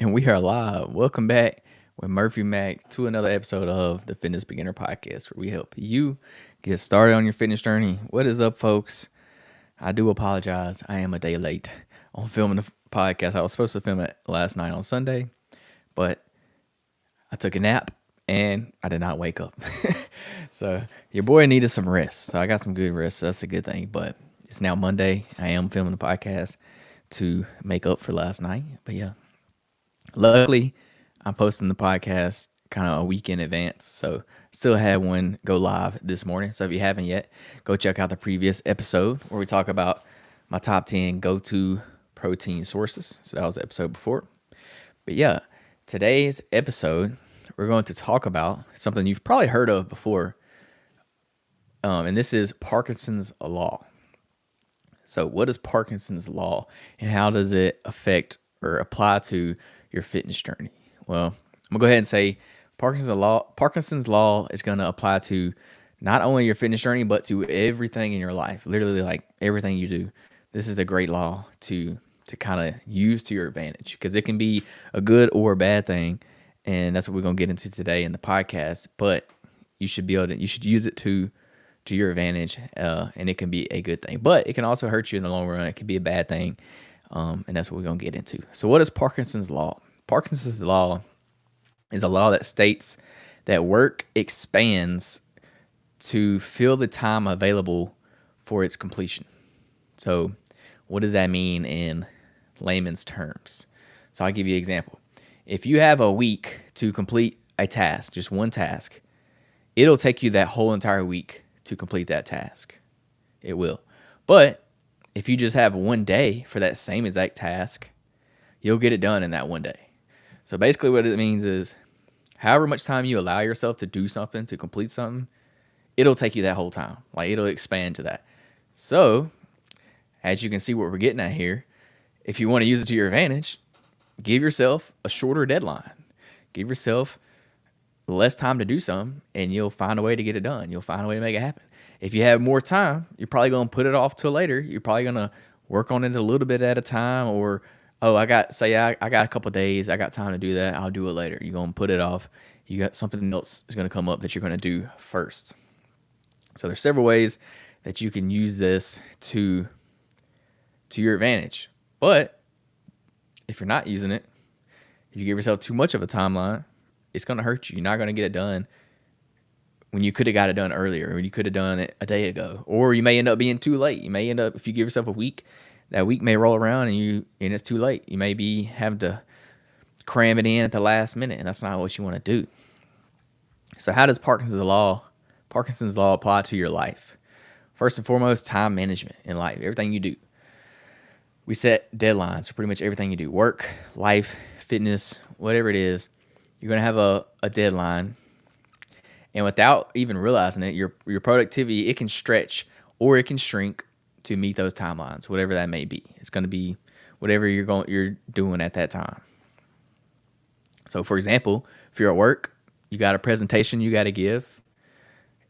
And we are live. Welcome back with Murphy Mac to another episode of the Fitness Beginner Podcast, where we help you get started on your fitness journey. What is up, folks? I do apologize. I am a day late on filming the podcast. I was supposed to film it last night on Sunday, but I took a nap and I did not wake up. So your boy needed some rest. So I got some good rest. So that's a good thing. But it's now Monday. I am filming the podcast to make up for last night. But yeah. Luckily, I'm posting the podcast kind of a week in advance, so still had one go live this morning. So if you haven't yet, go check out the previous episode where we talk about my top 10 go-to protein sources. So that was the episode before. But yeah, today's episode, we're going to talk about something you've probably heard of before, and this is Parkinson's law. So what is Parkinson's law, and how does it affect or apply to your fitness journey? Well, I'm gonna go ahead and say Parkinson's law is gonna apply to not only your fitness journey, but to everything in your life. Literally, like everything you do. This is a great law to kind of use to your advantage, because it can be a good or a bad thing, and that's what we're gonna get into today in the podcast. But you should use it to your advantage, and it can be a good thing. But it can also hurt you in the long run. It can be a bad thing. And that's what we're going to get into. So what is Parkinson's law? Parkinson's law is a law that states that work expands to fill the time available for its completion. So what does that mean in layman's terms? So I'll give you an example. If you have a week to complete a task, just one task, it'll take you that whole entire week to complete that task. It will. But if you just have one day for that same exact task, you'll get it done in that one day. So basically what it means is however much time you allow yourself to do something, to complete something, it'll take you that whole time. Like it'll expand to that. So as you can see what we're getting at here, if you want to use it to your advantage, give yourself a shorter deadline. Give yourself less time to do something, and you'll find a way to get it done. You'll find a way to make it happen. If you have more time, you're probably going to put it off till later. You're probably going to work on it a little bit at a time, or, I got a couple of days. I got time to do that. I'll do it later. You're going to put it off. You got something else is going to come up that you're going to do first. So there's several ways that you can use this to your advantage. But if you're not using it, if you give yourself too much of a timeline, it's going to hurt you. You're not going to get it done when you could have got it done earlier, or you could have done it a day ago, or you may end up being too late. You may end up, if you give yourself a week, that week may roll around and it's too late. You may be having to cram it in at the last minute, and that's not what you want to do. So how does Parkinson's law apply to your life? First and foremost, time management in life, everything you do. We set deadlines for pretty much everything you do. Work, life, fitness, whatever it is, you're going to have a deadline. And without even realizing it, your productivity, it can stretch or it can shrink to meet those timelines, whatever that may be. It's going to be whatever you're doing at that time. So for example, if you're at work, you got a presentation you got to give.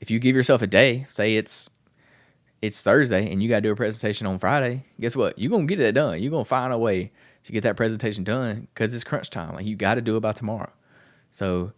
If you give yourself a day, say it's Thursday and you got to do a presentation on Friday, guess what? You're going to get it done. You're going to find a way to get that presentation done because it's crunch time. Like you got to do it by tomorrow. So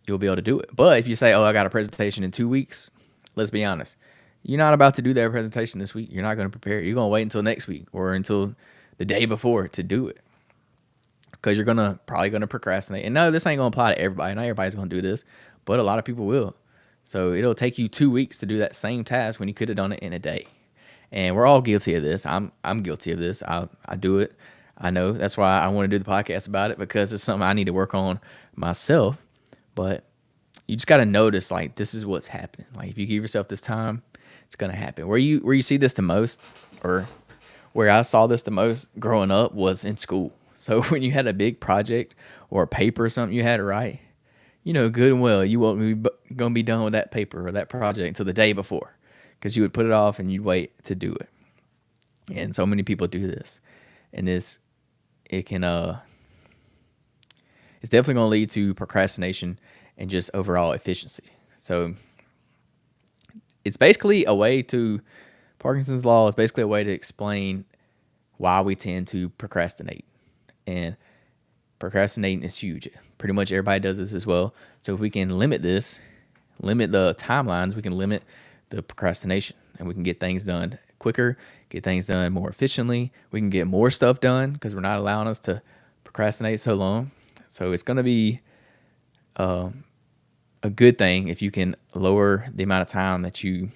you'll be able to do it. But if you say, I got a presentation in 2 weeks, let's be honest. You're not about to do that presentation this week. You're not going to prepare. You're going to wait until next week or until the day before to do it, because you're probably going to procrastinate. And no, this ain't going to apply to everybody. Not everybody's going to do this, but a lot of people will. So it'll take you 2 weeks to do that same task when you could have done it in a day. And we're all guilty of this. I'm guilty of this. I do it. I know. That's why I want to do the podcast about it, because it's something I need to work on myself. But you just got to notice, like, this is what's happening. Like, if you give yourself this time, it's going to happen. Where you see this the most, or where I saw this the most growing up, was in school. So when you had a big project or a paper or something you had to write, you know good and well you won't be going to be done with that paper or that project until the day before, because you would put it off and you'd wait to do it. And so many people do this. And it's definitely going to lead to procrastination and just overall efficiency. So it's basically Parkinson's law is basically a way to explain why we tend to procrastinate. And Procrastinating is huge. Pretty much everybody does this as well. So if we can limit the timelines, we can limit the procrastination, and we can get things done quicker, get things done more efficiently. We can get more stuff done because we're not allowing us to procrastinate so long. So it's going to be a good thing if you can lower the amount of time that you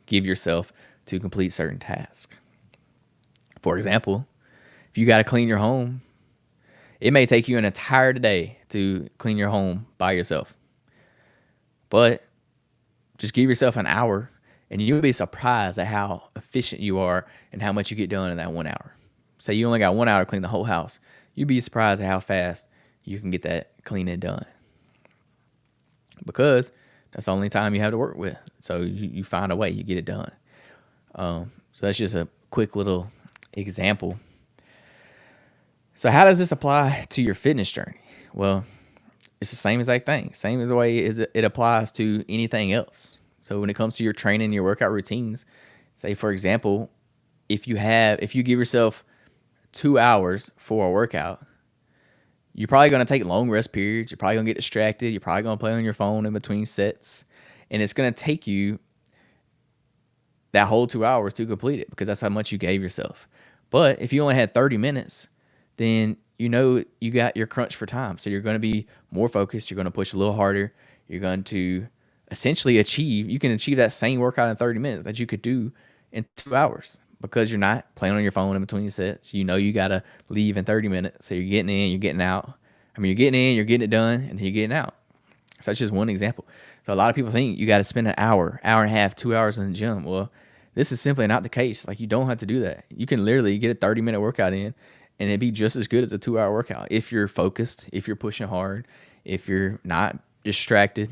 give yourself to complete certain tasks. For example, if you got to clean your home, it may take you an entire day to clean your home by yourself. But just give yourself an hour and you'll be surprised at how efficient you are and how much you get done in that 1 hour. Say you only got 1 hour to clean the whole house. You'd be surprised at how fast you can get that cleaning done. Because that's the only time you have to work with. So you find a way, you get it done. So that's just a quick little example. So how does this apply to your fitness journey? Well, it's the same exact thing. Same as the way it applies to anything else. So when it comes to your training, your workout routines, say for example, if you give yourself 2 hours for a workout, you're probably going to take long rest periods. You're probably going to get distracted. You're probably going to play on your phone in between sets. And it's going to take you that whole 2 hours to complete it because that's how much you gave yourself. But if you only had 30 minutes, then you got your crunch for time. So you're going to be more focused. You're going to push a little harder. You're going to essentially you can achieve that same workout in 30 minutes that you could do in 2 hours because you're not playing on your phone in between sets. You got to leave in 30 minutes. So you're getting in, you're getting out. You're getting in, you're getting it done, and then you're getting out. So that's just one example. So a lot of people think you got to spend an hour and a half, 2 hours in the gym. Well, this is simply not the case. Like, you don't have to do that. You can literally get a 30-minute workout in, and it'd be just as good as a 2 hour workout if you're focused, if you're pushing hard, if you're not distracted,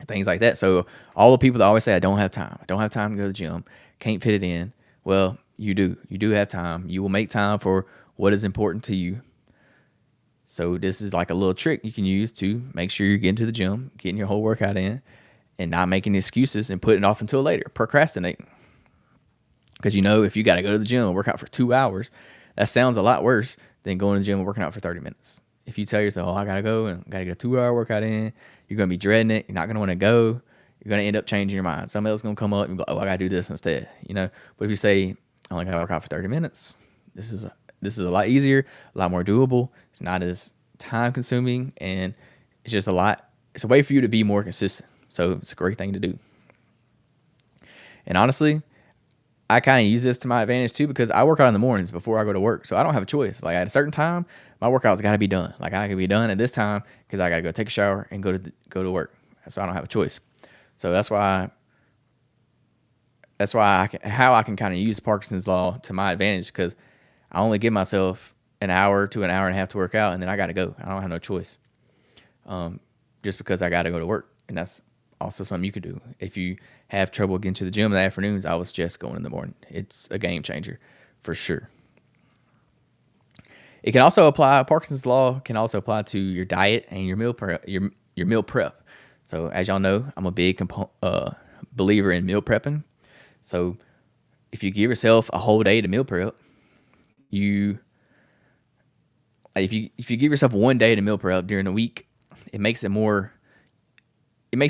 things like that. So all the people that always say, I don't have time to go to the gym, can't fit it in. Well, you do. You do have time. You will make time for what is important to you. So this is like a little trick you can use to make sure you're getting to the gym, getting your whole workout in, and not making excuses and putting it off until later, procrastinating. Because if you got to go to the gym and work out for 2 hours, that sounds a lot worse than going to the gym and working out for 30 minutes. If you tell yourself, I got to go and got to get a 2 hour workout in, you're going to be dreading it. You're not going to want to go. You're going to end up changing your mind. Somebody else is going to come up and go, I got to do this instead. But if you say, I only got to work out for 30 minutes, this is a lot easier, a lot more doable. It's not as time consuming, and it's just it's a way for you to be more consistent. So it's a great thing to do. And honestly, I kind of use this to my advantage too, because I work out in the mornings before I go to work. So I don't have a choice. Like, at a certain time, my workout's got to be done. Like, I can be done at this time because I got to go take a shower and go to work. So I don't have a choice. So that's why how I can kind of use Parkinson's law to my advantage, because I only give myself an hour to an hour and a half to work out, and then I got to go. I don't have no choice. Just because I got to go to work. And that's also something you could do. If you have trouble getting to the gym in the afternoons, I would suggest going in the morning. It's a game changer for sure. It can also apply, Parkinson's law can also apply to your diet and your meal prep. Your meal prep. So as y'all know, I'm a big believer in meal prepping. So if you give yourself a whole day to meal prep, if you give yourself one day to meal prep during the week, it makes it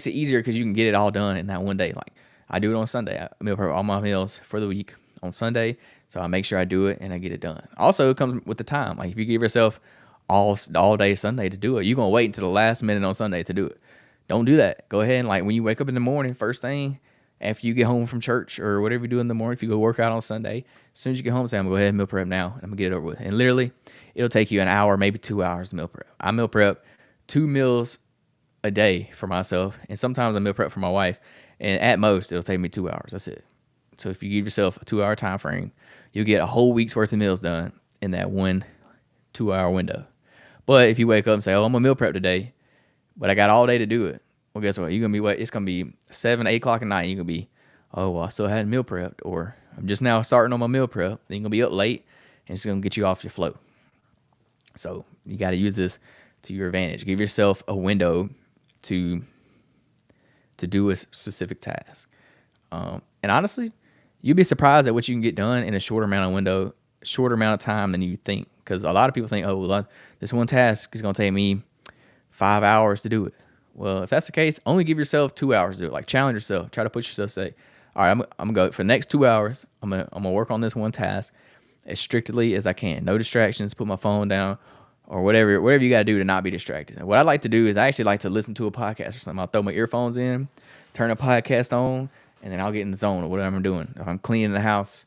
easier because you can get it all done in that one day. Like, I do it on Sunday. I meal prep all my meals for the week on Sunday, so I make sure I do it and I get it done. Also, it comes with the time. Like, if you give yourself all day Sunday to do it, you're gonna wait until the last minute on Sunday to do it. Don't do that. Go ahead and, like, when you wake up in the morning, first thing after you get home from church or whatever you do in the morning, if you go work out on Sunday, as soon as you get home, say, I'm gonna go ahead and meal prep now. I'm gonna get it over with. And literally, it'll take you an hour, maybe 2 hours to meal prep. I meal prep 2 meals a day for myself, and sometimes I meal prep for my wife, and at most it'll take me 2 hours. That's it. So if you give yourself a 2 hour time frame, you'll get a whole week's worth of meals done in that 1 2 hour window. But if you wake up and say, I'm gonna meal prep today, but I got all day to do it, well, guess what? It's gonna be 7, 8 o'clock at night. You're gonna be, I still hadn't meal prepped, or I'm just now starting on my meal prep. Then you're gonna be up late, and it's gonna get you off your flow. So you got to use this to your advantage. Give yourself a window to do a specific task. And honestly, you'd be surprised at what you can get done in a short shorter amount of time than you think. Because a lot of people think, oh, well, this one task is going to take me 5 hours to do it. Well, if that's the case, only give yourself 2 hours to do it. Like, challenge yourself. Try to push yourself. Say, all right, I'm gonna go for the next 2 hours. I'm gonna work on this one task as strictly as I can. No distractions. Put my phone down or whatever you got to do to not be distracted. And what I like to do is I actually like to listen to a podcast or something. I'll throw my earphones in, turn a podcast on, and then I'll get in the zone of whatever I'm doing. If I'm cleaning the house,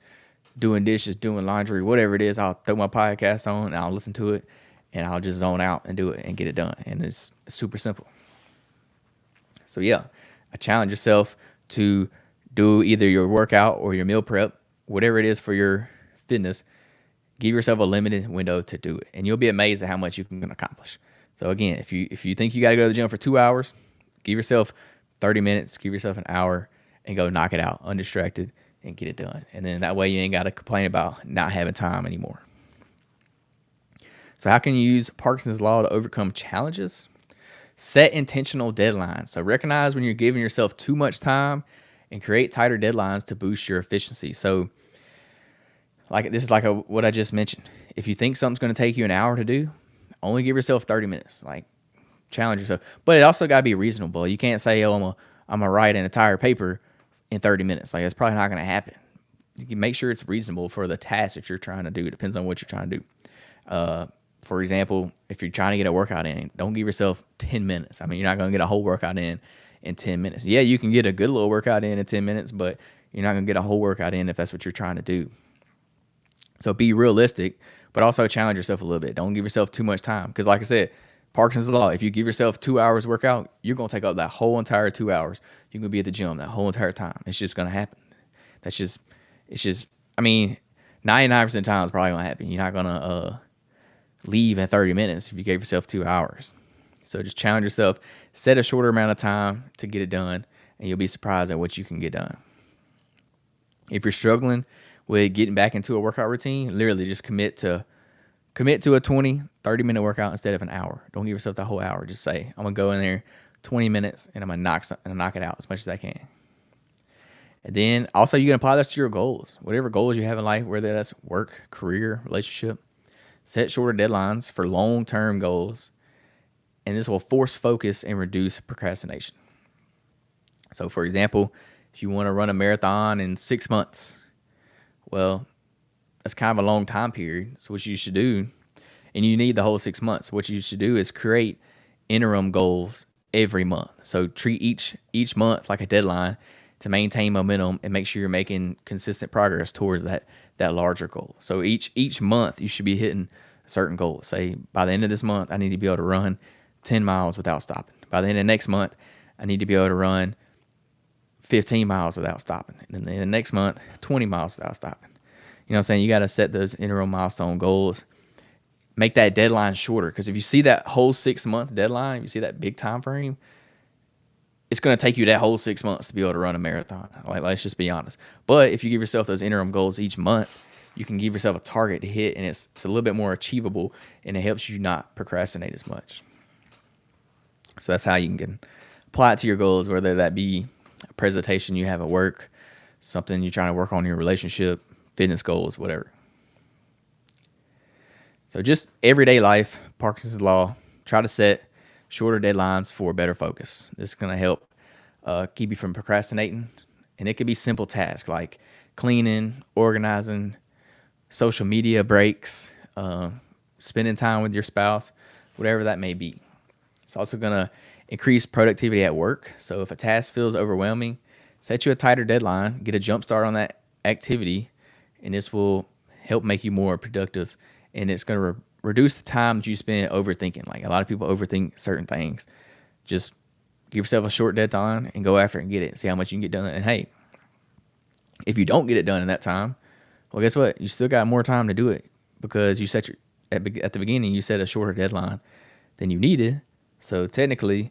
doing dishes, doing laundry, whatever it is, I'll throw my podcast on and I'll listen to it, and I'll just zone out and do it and get it done. And it's super simple. So yeah, I challenge yourself to do either your workout or your meal prep, whatever it is for your fitness. Give yourself a limited window to do it, and you'll be amazed at how much you can accomplish. So again, if you think you got to go to the gym for 2 hours, give yourself 30 minutes, give yourself an hour, and go knock it out undistracted and get it done. And then that way you ain't got to complain about not having time anymore. So how can you use Parkinson's law to overcome challenges? Set intentional deadlines. So recognize when you're giving yourself too much time and create tighter deadlines to boost your efficiency. So like this is like what I just mentioned. If you think something's going to take you an hour to do, only give yourself 30 minutes. Like, challenge yourself. But it also got to be reasonable. You can't say, oh, I'm going to write an entire paper in 30 minutes. Like, it's probably not going to happen. You can make sure it's reasonable for the task that you're trying to do. It depends on what you're trying to do. For example, if you're trying to get a workout in, don't give yourself 10 minutes. I mean, you're not going to get a whole workout in 10 minutes. Yeah, you can get a good little workout in 10 minutes, but you're not going to get a whole workout in if that's what you're trying to do. So be realistic, but also challenge yourself a little bit. Don't give yourself too much time. Because like I said, Parkinson's law, if you give yourself 2 hours workout, you're going to take up that whole entire 2 hours. You're going to be at the gym that whole entire time. It's just going to happen. I mean, 99% of the time it's probably going to happen. You're not going to leave in 30 minutes if you gave yourself 2 hours. So just challenge yourself. Set a shorter amount of time to get it done, and you'll be surprised at what you can get done. If you're struggling with getting back into a workout routine, literally just commit to a 20, 30-minute workout instead of an hour. Don't give yourself the whole hour. Just say, I'm going to go in there 20 minutes, and I'm going to knock it out as much as I can. And then also you can apply this to your goals. Whatever goals you have in life, whether that's work, career, relationship, set shorter deadlines for long-term goals, and this will force focus and reduce procrastination. So for example, if you want to run a marathon in 6 months, well, that's kind of a long time period. So what you should do, and you need the whole 6 months, what you should do is create interim goals every month. So treat each month like a deadline to maintain momentum and make sure you're making consistent progress towards that larger goal. So each month you should be hitting a certain goal. Say by the end of this month, I need to be able to run 10 miles without stopping. By the end of next month, I need to be able to run 15 miles without stopping. And then the next month, 20 miles without stopping. You know what I'm saying? You got to set those interim milestone goals. Make that deadline shorter. Because if you see that whole 6 month deadline, you see that big time frame, it's going to take you that whole 6 months to be able to run a marathon. Like, let's just be honest. But if you give yourself those interim goals each month, you can give yourself a target to hit, and it's a little bit more achievable, and it helps you not procrastinate as much. So that's how you can apply it to your goals, whether that be a presentation you have at work, something you're trying to work on in your relationship, fitness goals, whatever. So just everyday life, Parkinson's law, try to set shorter deadlines for better focus. This is going to help keep you from procrastinating. And it could be simple tasks like cleaning, organizing, social media breaks, spending time with your spouse, whatever that may be. It's also going to increase productivity at work. So if a task feels overwhelming, set you a tighter deadline, get a jump start on that activity, and this will help make you more productive. And it's going to reduce the time that you spend overthinking. Like, a lot of people overthink certain things. Just give yourself a short deadline and go after it and get it. See how much you can get done. And hey, if you don't get it done in that time, well, guess what? You still got more time to do it because you set at the beginning, you set a shorter deadline than you needed. So technically,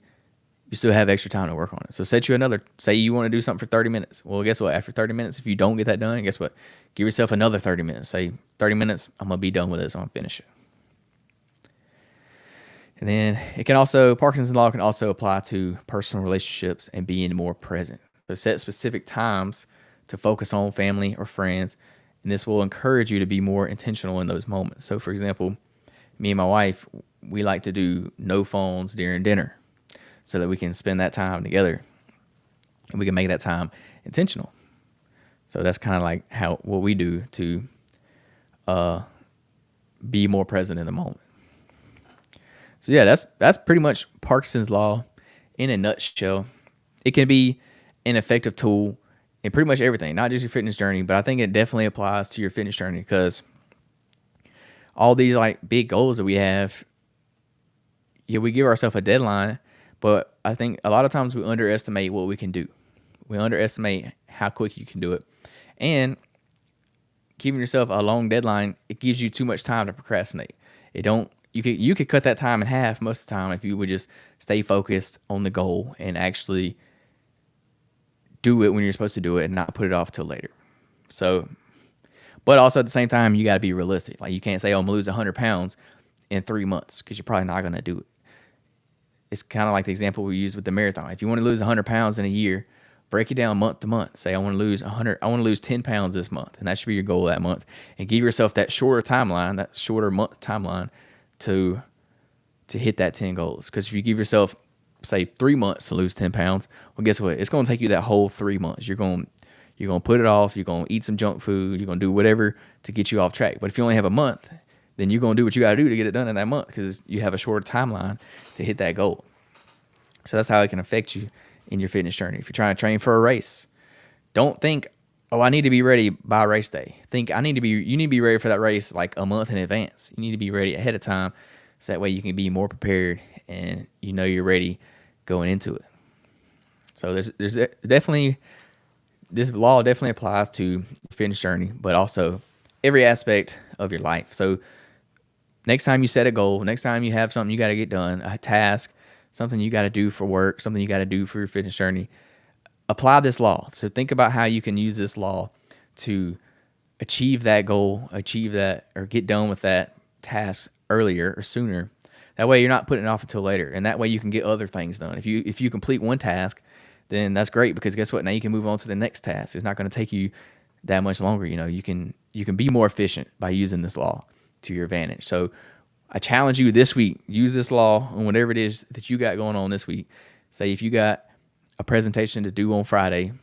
you still have extra time to work on it. So set you another, say you want to do something for 30 minutes. Well, guess what? After 30 minutes, if you don't get that done, guess what? Give yourself another 30 minutes. Say 30 minutes, I'm going to be done with this. I'm going to finish it. And then Parkinson's law can also apply to personal relationships and being more present. So set specific times to focus on family or friends, And this will encourage you to be more intentional in those moments. So, for example, me and my wife, we like to do no phones during dinner so that we can spend that time together and we can make that time intentional. So that's kind of like what we do to be more present in the moment. So yeah, that's pretty much Parkinson's law in a nutshell. It can be an effective tool in pretty much everything, not just your fitness journey, but I think it definitely applies to your fitness journey because all these like big goals that we have, yeah, we give ourselves a deadline, but I think a lot of times we underestimate what we can do. We underestimate how quick you can do it. And giving yourself a long deadline, it gives you too much time to procrastinate. You could cut that time in half most of the time if you would just stay focused on the goal and actually do it when you're supposed to do it and not put it off till later. So, but also at the same time, you got to be realistic. Like you can't say, "Oh, I'm gonna lose 100 pounds in 3 months," because you're probably not gonna do it. It's kind of like the example we use with the marathon. If you want to lose 100 pounds in a year, break it down month to month. Say, I want to lose 100. I want to lose 10 pounds this month, and that should be your goal that month. And give yourself that shorter timeline, that shorter month timeline, to hit that 10 goals. Because if you give yourself, say, 3 months to lose 10 pounds, well, guess what? It's going to take you that whole 3 months. You're going to put it off. You're going to eat some junk food. You're going to do whatever to get you off track. But if you only have a month, then you're going to do what you got to do to get it done in that month because you have a shorter timeline to hit that goal. So that's how it can affect you in your fitness journey. If you're trying to train for a race, don't think, "Oh, I need to be ready by race day." Think you need to be ready for that race like a month in advance. You need to be ready ahead of time so that way you can be more prepared and you know you're ready going into it. So there's definitely, this law definitely applies to the fitness journey, but also every aspect of your life. So next time you set a goal, next time you have something you got to get done, a task, something you got to do for work, something you got to do for your fitness journey, apply this law. So think about how you can use this law to achieve that goal, achieve that, or get done with that task earlier or sooner. That way you're not putting it off until later. And that way you can get other things done. If you complete one task, then that's great because guess what? Now you can move on to the next task. It's not going to take you that much longer. You can be more efficient by using this law to your advantage. So I challenge you this week, use this law on whatever it is that you got going on this week. Say if you got a presentation to do on Friday,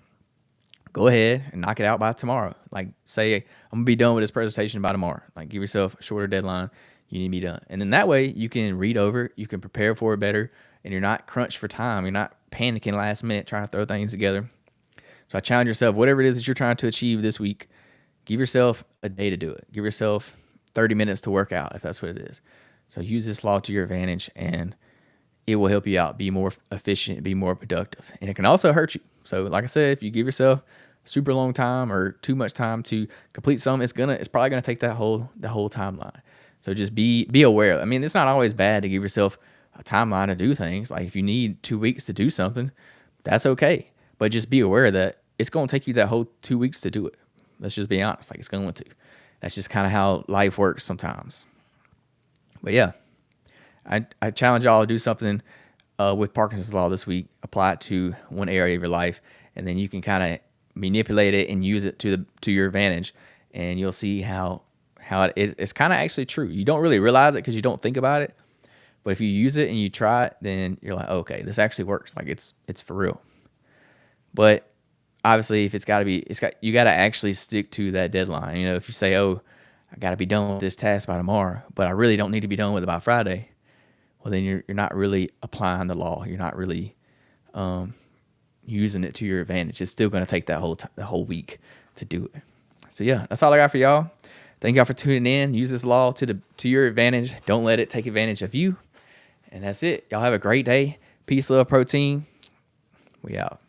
go ahead and knock it out by tomorrow. Like say, I'm gonna be done with this presentation by tomorrow. Like give yourself a shorter deadline. You need to be done. And then that way you can read over it, you can prepare for it better, and you're not crunched for time. You're not panicking last minute trying to throw things together. So I challenge yourself, whatever it is that you're trying to achieve this week, give yourself a day to do it. Give yourself 30 minutes to work out if that's what it is. So use this law to your advantage and it will help you out, be more efficient, be more productive. And it can also hurt you. So like I said, if you give yourself a super long time or too much time to complete something, it's probably gonna take the whole timeline. So just be aware. I mean, it's not always bad to give yourself a timeline to do things. Like if you need 2 weeks to do something, that's okay. But just be aware that it's gonna take you that whole 2 weeks to do it. Let's just be honest, like it's going to. That's just kind of how life works sometimes. But yeah, I challenge y'all to do something with Parkinson's law this week. Apply it to one area of your life, and then you can kind of manipulate it and use it to your advantage. And you'll see how it's kind of actually true. You don't really realize it because you don't think about it, but if you use it and you try it, then you're like, okay, this actually works. Like it's for real. But obviously, if you got to actually stick to that deadline. You know, if you say, "Oh, I got to be done with this task by tomorrow," but I really don't need to be done with it by Friday, well, then you're not really applying the law. You're not really using it to your advantage. It's still going to take the whole week to do it. So yeah, that's all I got for y'all. Thank y'all for tuning in. Use this law to your advantage. Don't let it take advantage of you. And that's it. Y'all have a great day. Peace, love, protein. We out.